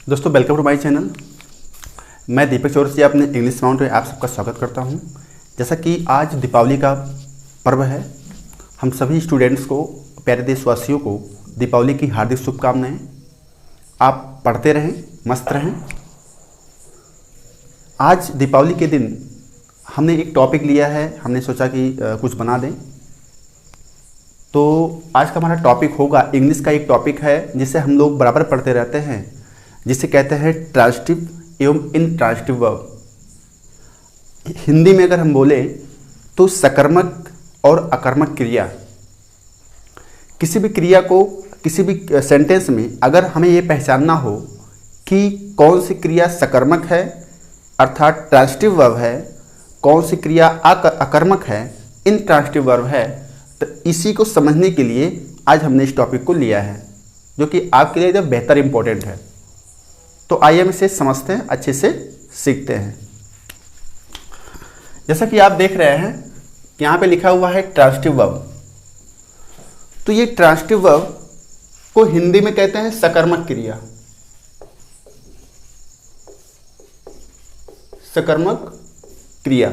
दोस्तों welcome to my channel. मैं दीपक चौरसिया अपने इंग्लिश माउंट में आप सबका स्वागत करता हूं। जैसा कि आज दीपावली का पर्व है, हम सभी स्टूडेंट्स को, प्यारे देशवासियों को दीपावली की हार्दिक शुभकामनाएं। आप पढ़ते रहें, मस्त रहें। आज दीपावली के दिन हमने एक टॉपिक लिया है, हमने सोचा कि कुछ बना दें। तो आज का हमारा टॉपिक होगा, इंग्लिश का एक टॉपिक है जिसे हम लोग बराबर पढ़ते रहते हैं, जिसे कहते हैं ट्रांजिटिव एवं इनट्रांजिटिव वर्ब। हिंदी में अगर हम बोले तो सकर्मक और अकर्मक क्रिया। किसी भी क्रिया को, किसी भी सेंटेंस में अगर हमें ये पहचानना हो कि कौन सी क्रिया सकर्मक है अर्थात ट्रांजिटिव वर्ब है, कौन सी क्रिया अकर्मक है, इनट्रांजिटिव वर्ब है, तो इसी को समझने के लिए आज हमने इस टॉपिक को लिया है, जो कि आपके लिए एकदम बेहतर इंपॉर्टेंट है। तो आइए हम इसे समझते हैं, अच्छे से सीखते हैं। जैसा कि आप देख रहे हैं कि यहाँ पे लिखा हुआ है ट्रांजिटिव वर्ब। तो ये ट्रांजिटिव वर्ब को हिंदी में कहते हैं सकर्मक क्रिया। सकर्मक क्रिया।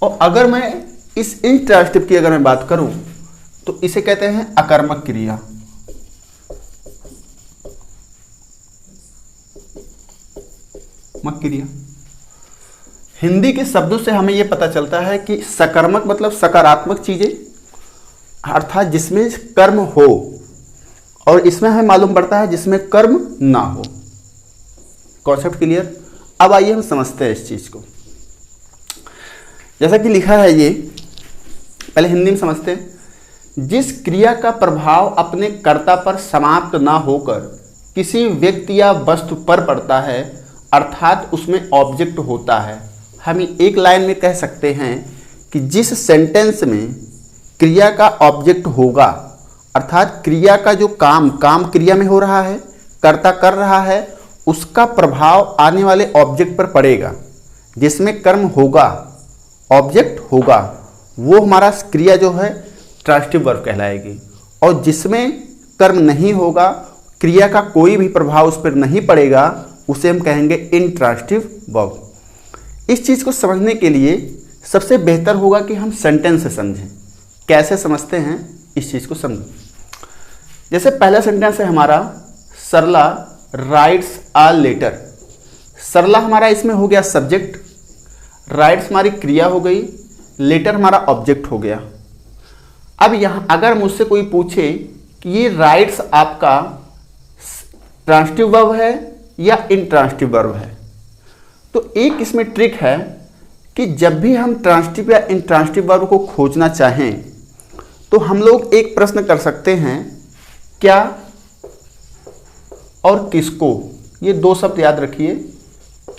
और अगर मैं इस इनट्रांजिटिव की अगर मैं बात करूं तो इसे कहते हैं अकर्मक क्रिया। क्रिया हिंदी के शब्दों से हमें यह पता चलता है कि सकर्मक मतलब सकारात्मक चीजें, अर्थात जिसमें कर्म हो, और इसमें हमें मालूम पड़ता है जिसमें कर्म ना हो। Concept clear? अब आइए हम समझते हैं इस चीज को। जैसा कि लिखा है ये, पहले हिंदी में समझते हैं। जिस क्रिया का प्रभाव अपने कर्ता पर समाप्त ना होकर किसी व्यक्ति या वस्तु पर पड़ता है अर्थात उसमें ऑब्जेक्ट होता है। हम एक लाइन में कह सकते हैं कि जिस सेंटेंस में क्रिया का ऑब्जेक्ट होगा, अर्थात क्रिया का जो काम क्रिया में हो रहा है, कर्ता कर रहा है, उसका प्रभाव आने वाले ऑब्जेक्ट पर पड़ेगा। जिसमें कर्म होगा, ऑब्जेक्ट होगा, वो हमारा क्रिया जो है ट्रांजिटिव वर्ब कहलाएगी। और जिसमें कर्म नहीं होगा, क्रिया का कोई भी प्रभाव उस पर नहीं पड़ेगा, उसे हम कहेंगे इनट्रांजिटिव वर्ब। इस चीज़ को समझने के लिए सबसे बेहतर होगा कि हम सेंटेंस से समझें। कैसे समझते हैं इस चीज़ को समझें। जैसे पहला सेंटेंस है हमारा, सरला राइट्स अ लेटर। सरला हमारा इसमें हो गया सब्जेक्ट, राइट्स हमारी क्रिया हो गई, लेटर हमारा ऑब्जेक्ट हो गया। अब यहाँ अगर मुझसे कोई पूछे कि ये राइट्स आपका ट्रांजिटिव वर्ब है या इनट्रांजिटिव वर्ब है, तो एक इसमें ट्रिक है कि जब भी हम ट्रांजिटिव या इनट्रांजिटिव वर्ब को खोजना चाहें तो हम लोग एक प्रश्न कर सकते हैं, क्या और किसको। ये दो शब्द याद रखिए,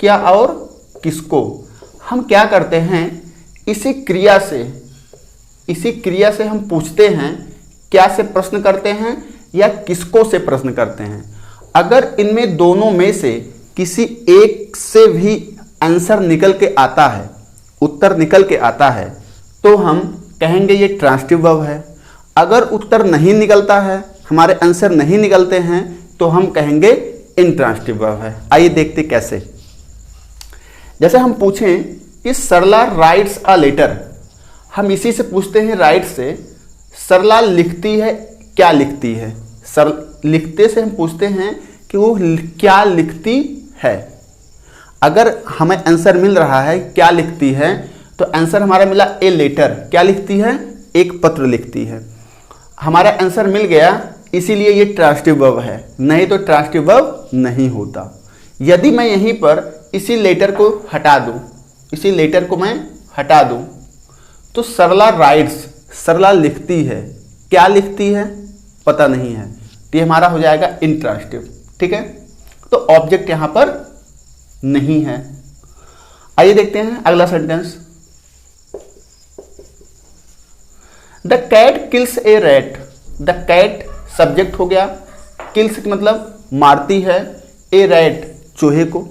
क्या और किसको। हम क्या करते हैं, इसी क्रिया से हम पूछते हैं, क्या से प्रश्न करते हैं या किसको से प्रश्न करते हैं। अगर इनमें दोनों में से किसी एक से भी आंसर निकल के आता है, उत्तर निकल के आता है, तो हम कहेंगे ये ट्रांजिटिव वर्ब है। अगर उत्तर नहीं निकलता है, हमारे आंसर नहीं निकलते हैं, तो हम कहेंगे इनट्रांजिटिव वर्ब है। आइए देखते कैसे। जैसे हम पूछें कि सरला राइट्स अ लेटर, हम इसी से पूछते हैं, राइट से। सरला लिखती है, क्या लिखती है। लिखते से हम पूछते हैं कि वो क्या लिखती है। अगर हमें आंसर मिल रहा है क्या लिखती है, तो आंसर हमारा मिला ए लेटर। क्या लिखती है? एक पत्र लिखती है। हमारा आंसर मिल गया, इसीलिए ये ट्रांजिटिव वर्ब है, नहीं तो ट्रांजिटिव वर्ब नहीं होता। यदि मैं यहीं पर इसी लेटर को हटा दूं, तो सरला राइट्स, सरला लिखती है, क्या लिखती है पता नहीं है, तो ये हमारा हो जाएगा इनट्रांजिटिव। ठीक है, तो ऑब्जेक्ट यहां पर नहीं है। आइए देखते हैं अगला sentence. The cat kills a rat. The cat subject हो गया, किल्स मतलब मारती है, ए रैट चूहे को।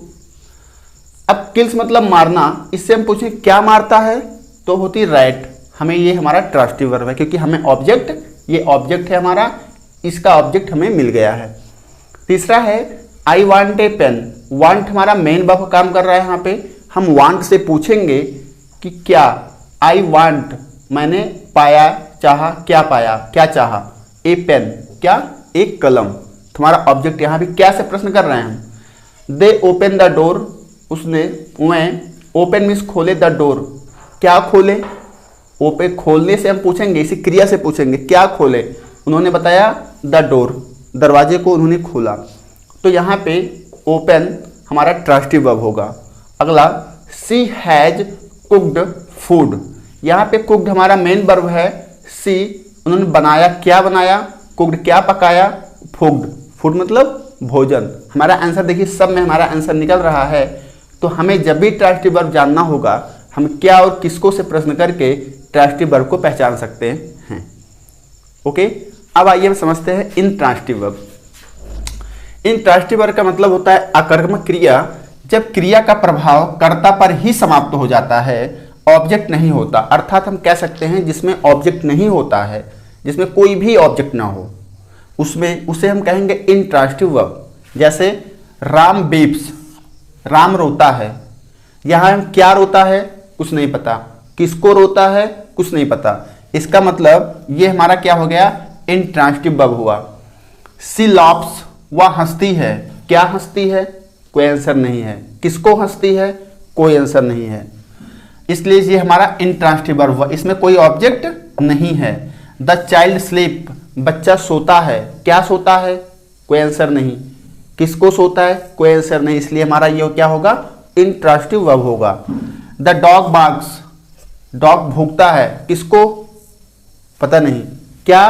अब किल्स मतलब मारना, इससे हम पूछें क्या मारता है, तो होती रैट। हमें ये हमारा ट्रांजिटिव वर्ब है, क्योंकि हमें ऑब्जेक्ट, ये ऑब्जेक्ट है हमारा, इसका ऑब्जेक्ट हमें मिल गया है। तीसरा है I want a pen, want हमारा मेन वर्ब का काम कर रहा है। यहाँ पे हम वांट से पूछेंगे कि क्या, आई वांट मैंने पाया, चाहा, क्या पाया, क्या चाहा, ए पेन क्या, एक कलम। तुम्हारा ऑब्जेक्ट यहाँ भी क्या से प्रश्न कर रहे हैं हम। दे ओपन द डोर, उसने, वह, ओपन मीन्स खोले, द डोर क्या खोले, ओपन खोलने से हम पूछेंगे, इसी क्रिया से पूछेंगे क्या खोले, उन्होंने बताया द डोर, दरवाजे को उन्होंने खोला। तो यहाँ पे ओपन हमारा ट्रांजिटिव वर्ब होगा। अगला सी हैज कुक्ड फूड, यहाँ पे कुक्ड हमारा मेन वर्ब है। सी उन्होंने बनाया, क्या बनाया, कुक्ड क्या पकाया, फूड, फूड मतलब भोजन। हमारा आंसर देखिए सब में हमारा आंसर निकल रहा है। तो हमें जब भी ट्रांजिटिव वर्ब जानना होगा, हम क्या और किसको से प्रश्न करके ट्रांजिटिव वर्ब को पहचान सकते हैं। ओके, अब आइए हम समझते हैं इंट्रांजिटिव वर्ब। इंट्रांजिटिव वर्ब का मतलब होता है अकर्मक क्रिया, जब क्रिया का प्रभाव कर्ता पर ही समाप्त हो जाता है, ऑब्जेक्ट नहीं होता। अर्थात हम कह सकते हैं जिसमें ऑब्जेक्ट नहीं होता है, जिसमें कोई भी ऑब्जेक्ट ना हो, उसमें उसे हम कहेंगे इंट्रांजिटिव वर्ब। जैसे राम बीप्स, राम रोता है। यहाँ हम क्या रोता है कुछ नहीं पता, किसको रोता है कुछ नहीं पता। इसका मतलब ये हमारा क्या हो गया, इंट्रांजिटिव वर्ब हुआ। सी लाफ्स, वह हंसती है। क्या हंसती है, कोई आंसर नहीं है। किसको हंसती है, कोई आंसर नहीं है। इसलिए ये हमारा इंट्रांजिटिव वर्ब हुआ, इसमें कोई ऑब्जेक्ट नहीं है। द चाइल्ड स्लीप, बच्चा सोता है। क्या सोता है, कोई आंसर नहीं। किसको सोता है, कोई आंसर नहीं। इसलिए हमारा ये क्या होगा, इंट्रांजिटिव वर्ब होगा। द डॉग बार्क्स, डॉग भूखता है। किसको, पता नहीं। क्या,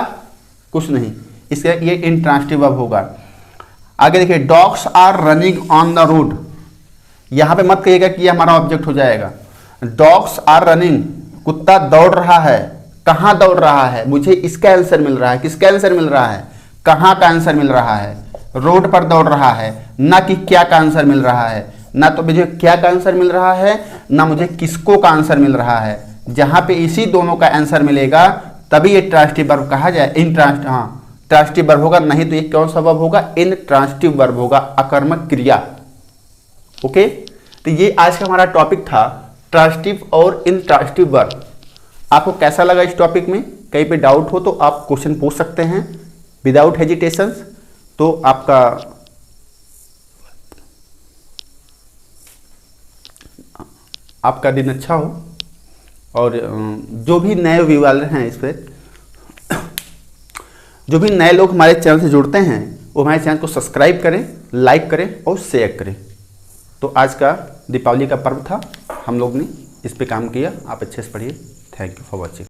कुछ नहीं। इसलिए ये इंट्रांजिटिव वर्ब होगा। आगे देखिए, dogs are running on the road. यहां पे मत कहिएगा कि ये हमारा ऑब्जेक्ट हो जाएगा। डॉग्स आर रनिंग, कुत्ता दौड़ रहा है। कहां दौड़ रहा है, मुझे इसका आंसर मिल रहा है। किसका आंसर मिल रहा है, कहां का आंसर मिल रहा है, रोड पर दौड़ रहा है, ना कि क्या का आंसर मिल रहा है। ना तो मुझे क्या का आंसर मिल रहा है, ना मुझे किसको का आंसर मिल रहा है। जहां पे इसी दोनों का आंसर मिलेगा तभी ये ट्रांजिटिव वर्ब कहा जाए, ट्रांजिटिव वर्ब होगा। नहीं तो ये कौन सा वर्ब होगा, इंट्रांजिटिव वर्ब होगा, अकर्मक क्रिया। ओके, तो ये आज का हमारा टॉपिक था ट्रांजिटिव और इंट्रांजिटिव वर्ब। आपको कैसा लगा इस टॉपिक में, कहीं पे डाउट हो तो आप क्वेश्चन पूछ सकते हैं विदाउट हेजिटेशन। तो आपका दिन अच्छा हो। और जो भी नए व्यूअर हैं इस पर, जो भी नए लोग हमारे चैनल से जुड़ते हैं, वो हमारे चैनल को सब्सक्राइब करें, लाइक करें और शेयर करें। तो आज का दीपावली का पर्व था, हम लोग ने इस पे काम किया। आप अच्छे से पढ़िए। Thank you for watching.